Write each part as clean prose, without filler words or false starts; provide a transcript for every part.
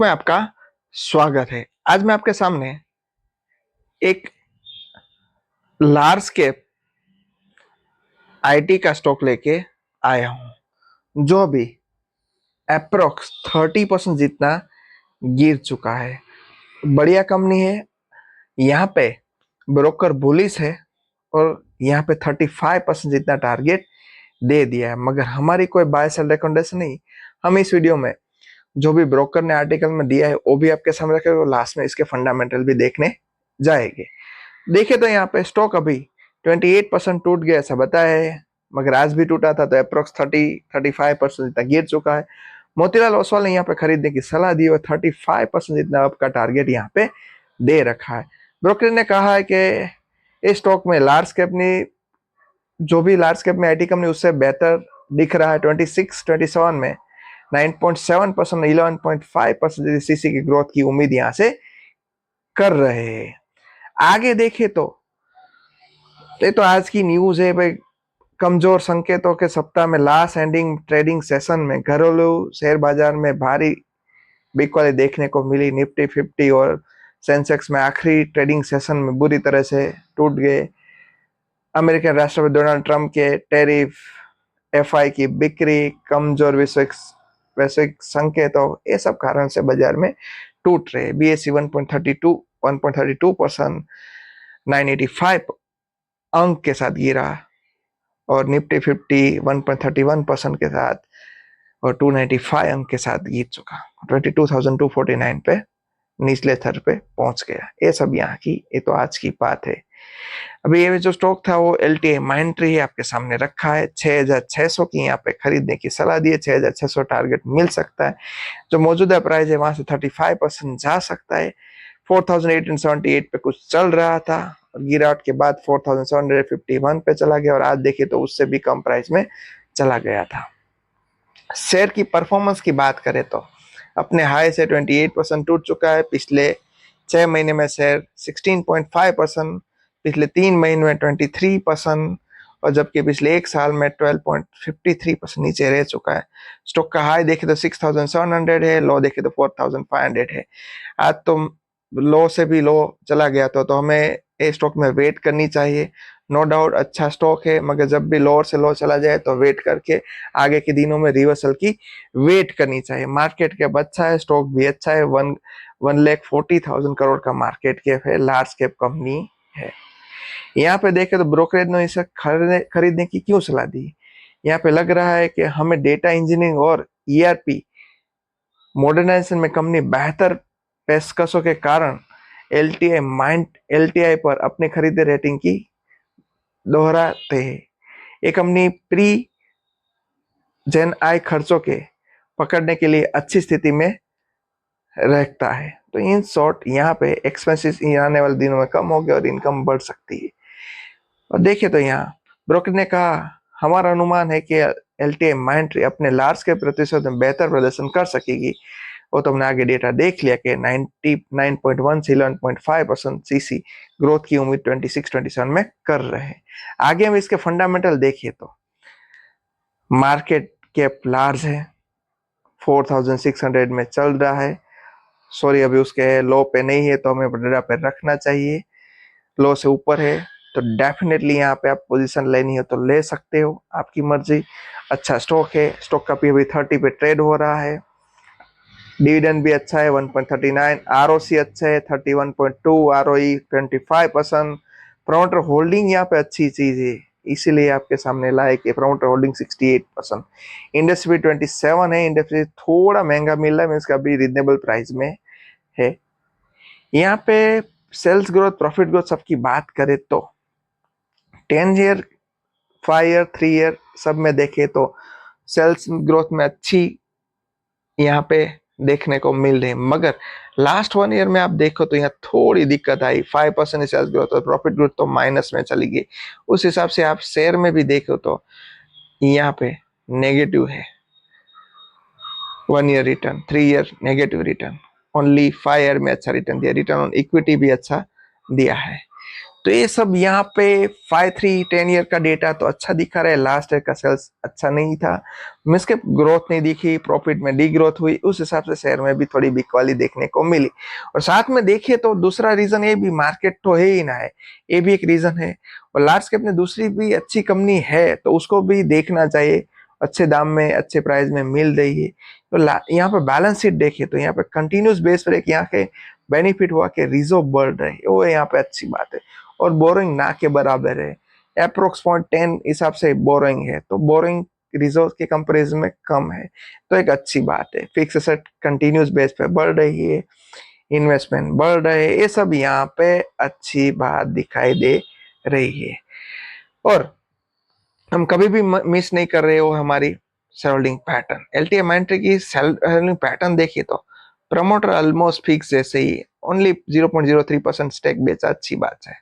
में आपका स्वागत है। आज मैं आपके सामने एक लार्ज कैप आईटी का स्टॉक लेके आया हूं, जो अभी अप्रोक्स 30% जितना गिर चुका है। बढ़िया कंपनी है। यहाँ पे ब्रोकर बुलिश है और यहाँ पे 35% जितना टारगेट दे दिया है, मगर हमारी कोई बाय सेल रिकमेंडेशन नहीं। हम इस वीडियो में जो भी ब्रोकर ने आर्टिकल में दिया है वो भी आपके सामने रखेंगे और लास्ट में इसके फंडामेंटल भी देखने जाएंगे। देखे तो यहाँ पे स्टॉक अभी 28% टूट गया ऐसा बताया है, मगर आज भी टूटा था तो अप्रोक्स 35% जितना गिर चुका है। मोतीलाल ओसवाल ने यहाँ पे खरीदने की सलाह दी और 35% जितना आपका टारगेट यहाँ पे दे रखा है। ब्रोकर ने कहा है कि इस स्टॉक में लार्ज कैप ने जो भी लार्ज कैप में आईटी कंपनी उससे बेहतर दिख रहा है। 27 में 9.7% 11.5% सीसी की ग्रोथ की उम्मीद यहाँ से कर रहे हैं। आगे देखे तो ये तो आज की न्यूज है भाई। कमजोर संकेतों के सप्ताह में लास्ट एंडिंग ट्रेडिंग सेशन में घरेलू शेयर बाजार में भारी बिकवाली देखने को मिली। निफ्टी 50 और सेंसेक्स में आखिरी ट्रेडिंग सेशन में बुरी तरह से टूट गए। अमेरिकन राष्ट्रपति डोनाल्ड ट्रंप के टैरिफ, एफआई की बिक्री, कमजोर वैश्विक संकेतों, ये सब कारण से बाजार में टूट रहे। बीएसई 1.32% 985 अंक के साथ गिरा और निफ्टी 50 1.31% के साथ और 295 अंक के साथ गिर चुका। 22,249 पे निचले स्तर पे पहुंच गया। ये सब यहाँ की, ये तो आज की बात है। अभी ये जो स्टॉक था वो एलटीआई माइंट्री है, आपके सामने रखा है। 6,600 की यहाँ पे खरीदने की सलाह दी है। 6,600 टारगेट मिल सकता है। जो मौजूदा प्राइस है वहां से 35% जा सकता है। 4,878 पे कुछ चल रहा था और गिरावट के बाद 4,751 पे चला गया और आज देखिए तो उससे भी कम प्राइस में चला गया था। शेयर की परफॉर्मेंस की बात करें तो अपने हाई से 28% टूट चुका है। पिछले 6 महीने में शेयर 16.5%, पिछले 3 महीने में 23% और जबकि पिछले एक साल में 12.53% नीचे रह चुका है। स्टॉक का हाई देखे तो 6,700 है, लो देखे तो 4,500 है। आज तो लो से भी लो चला गया तो हमें ए स्टॉक में वेट करनी चाहिए। नो डाउट अच्छा स्टॉक है, मगर जब भी लोअर से लो चला जाए तो वेट करके आगे के दिनों में रिवर्सल की वेट करनी चाहिए। मार्केट कैप अच्छा है, स्टॉक भी अच्छा है। 1,40,000 करोड़ का मार्केट कैप है, लार्ज कैप कंपनी है। यहाँ पे देखे तो ब्रोकरेज ने इसे खरीदने की क्यों सलाह दी। यहाँ पे लग रहा है कि हमें डेटा इंजीनियरिंग और ईआरपी मॉडर्नाइजेशन में कंपनी बेहतर पेशकशों के कारण एलटीआई पर अपनी खरीदे रेटिंग की दोहराते हैं। ये कंपनी प्री जेन आई खर्चों के पकड़ने के लिए अच्छी स्थिति में रखता है। तो इन शॉर्ट यहाँ पे एक्सपेंसेस आने वाले दिनों में कम हो गए और इनकम बढ़ सकती है। और देखिए तो यहाँ ब्रोकर ने कहा हमारा अनुमान है कि एलटीआई माइंट्री अपने लार्ज के प्रतिशत में बेहतर प्रदर्शन कर सकेगी। वो तो हमने आगे डेटा देख लिया कि 99.1 से 11.5% सीसी ग्रोथ की उम्मीद 26-27 में कर रहे हैं। आगे हम इसके फंडामेंटल देखिए तो मार्केट कैप लार्ज है, 4,600 में चल रहा है। सॉरी अभी उसके लो पे नहीं है तो हमें डेटा पे रखना चाहिए। लो से ऊपर है तो डेफिनेटली यहाँ पे आप पोजीशन लेनी है तो ले सकते हो, आपकी मर्जी। अच्छा स्टॉक है, स्टॉक का पी अभी 30 पे ट्रेड हो रहा है। डिविडेंड भी अच्छा है 1.39, आरओसी अच्छा है 31.2, आरओई 25%। प्रमोटर होल्डिंग यहाँ पे अच्छी चीज है, इसीलिए आपके सामने लाए कि प्रमोटर होल्डिंग 68%। इंडस्ट्री 27 है, इंडस्ट्री थोड़ा महंगा मिल रहा है, इसका भी रिजनेबल प्राइस में है। यहाँ पे सेल्स ग्रोथ, प्रॉफिट ग्रोथ सबकी बात करें तो 10 ईयर, 5 ईयर, 3 ईयर सब में देखे तो सेल्स ग्रोथ में अच्छी यहाँ पे देखने को मिल रही है। मगर लास्ट 1 ईयर में आप देखो तो यहाँ थोड़ी दिक्कत आई। 5% सेल्स ग्रोथ और प्रॉफिट ग्रोथ तो माइनस में चली गई। उस हिसाब से आप शेयर में भी देखो तो यहाँ पे नेगेटिव है। 1 year return, 3 year negative return, only 5 year में अच्छा रिटर्न दिया। रिटर्न ऑन इक्विटी भी अच्छा दिया है। तो ये सब यहाँ पे 5-3 10 ईयर का डेटा तो अच्छा दिखा रहा है, लास्ट ईयर का सेल्स अच्छा नहीं था, मिसके ग्रोथ नहीं दिखी, प्रॉफिट में डी ग्रोथ हुई, उस हिसाब से शेयर में भी थोड़ी बिकवाली देखने को मिली। और साथ में देखिए तो दूसरा रीजन ये भी मार्केट तो है ही ना है, ये भी एक रीजन है। और लार्ज कैप में दूसरी भी अच्छी कंपनी है तो उसको भी देखना चाहिए, अच्छे दाम में अच्छे प्राइस में मिल रही है। तो यहाँ पे बैलेंस शीट देखिए तो यहाँ पे कंटिन्यूस बेस पर एक यहाँ के बेनिफिट हुआ कि रिजर्व बढ़ रहे, वो यहाँ पे अच्छी बात है। और बोरिंग ना के बराबर है, अप्रोक्स 0.10 हिसाब से बोरिंग है, तो बोरिंग रिजर्व के कंपैरिजन में कम है, तो एक अच्छी बात है। फिक्स एसेट कंटिन्यूस बेस पे बढ़ रही है, इन्वेस्टमेंट बढ़ रहे हैं, ये सब यहाँ पे अच्छी बात दिखाई दे रही है। और हम कभी भी मिस नहीं कर रहे हो हमारी शेयरहोल्डिंग पैटर्न, एलटीएम एंट्री की शेयरहोल्डिंग पैटर्न देखिए तो प्रमोटर ऑलमोस्ट फिक्स जैसे ही, ओनली 0.03% स्टेक बेचा, अच्छी बात है।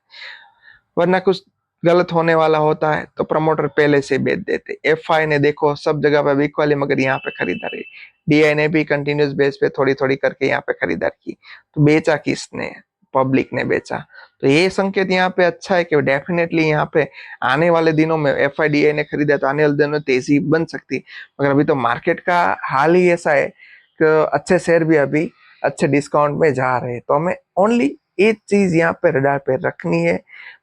वरना कुछ गलत होने वाला होता है तो प्रमोटर पहले से बेच देते। एफआई ने देखो सब जगह पे वीक वाली, मगर यहाँ पे खरीदारी, डीआई ने भी कंटिन्यूस बेस पे थोड़ी थोड़ी करके यहाँ पे खरीदार की, तो बेचा किसने? पब्लिक ने बेचा। तो ये संकेत यहाँ पे अच्छा है कि डेफिनेटली यहाँ पे आने वाले दिनों में एफआईडीआई ने खरीदा तो आने वाले दिनों में तेजी बन सकती, मगर अभी तो मार्केट का हाल ही ऐसा है कि अच्छे शेयर भी अभी अच्छे डिस्काउंट में जा रहे हैं। तो हमें ओनली एक चीज यहाँ पे रडार पे रखनी है,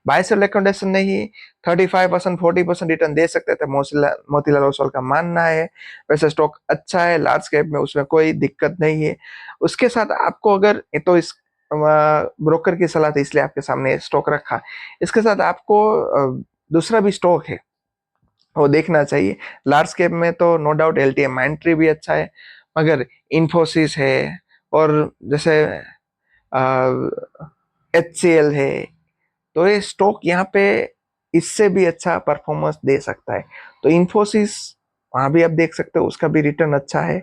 बाय सेल रिकमेंडेशन नहीं, 35% 40% रिटर्न दे सकते थे मोतीलाल ओसवाल का मानना है। वैसे स्टॉक अच्छा है, लार्ज कैप में उसमें कोई दिक्कत नहीं है। उसके साथ आपको अगर तो इस ब्रोकर की सलाह थी इसलिए आपके सामने स्टॉक रखा, इसके साथ आपको दूसरा भी स्टॉक है वो देखना चाहिए। लार्ज कैप में तो नो डाउट एलटीएम माइंट्री भी अच्छा है, मगर इन्फोसिस है, और जैसे HCL है, तो ये स्टॉक यहाँ पे इससे भी अच्छा परफॉर्मेंस दे सकता है। तो इन्फोसिस वहां भी आप देख सकते हो, उसका भी रिटर्न अच्छा है,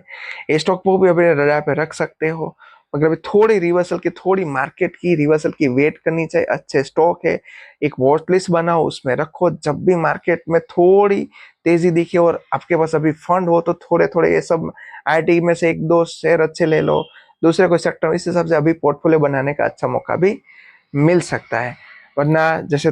ये स्टॉक को भी अभी रडार पे रख सकते हो। मगर अभी थोड़ी रिवर्सल की, थोड़ी मार्केट की रिवर्सल की वेट करनी चाहिए। अच्छे स्टॉक है, एक वॉच लिस्ट बनाओ, उसमें रखो, जब भी मार्केट में थोड़ी तेजी दिखे और आपके पास अभी फंड हो तो थोड़े थोड़े ये सब आईटी में से एक दो शेयर अच्छे ले लो, दूसरे कोई सेक्टर, इस हिसाब से अभी पोर्टफोलियो बनाने का अच्छा मौका भी मिल सकता है। वरना जैसे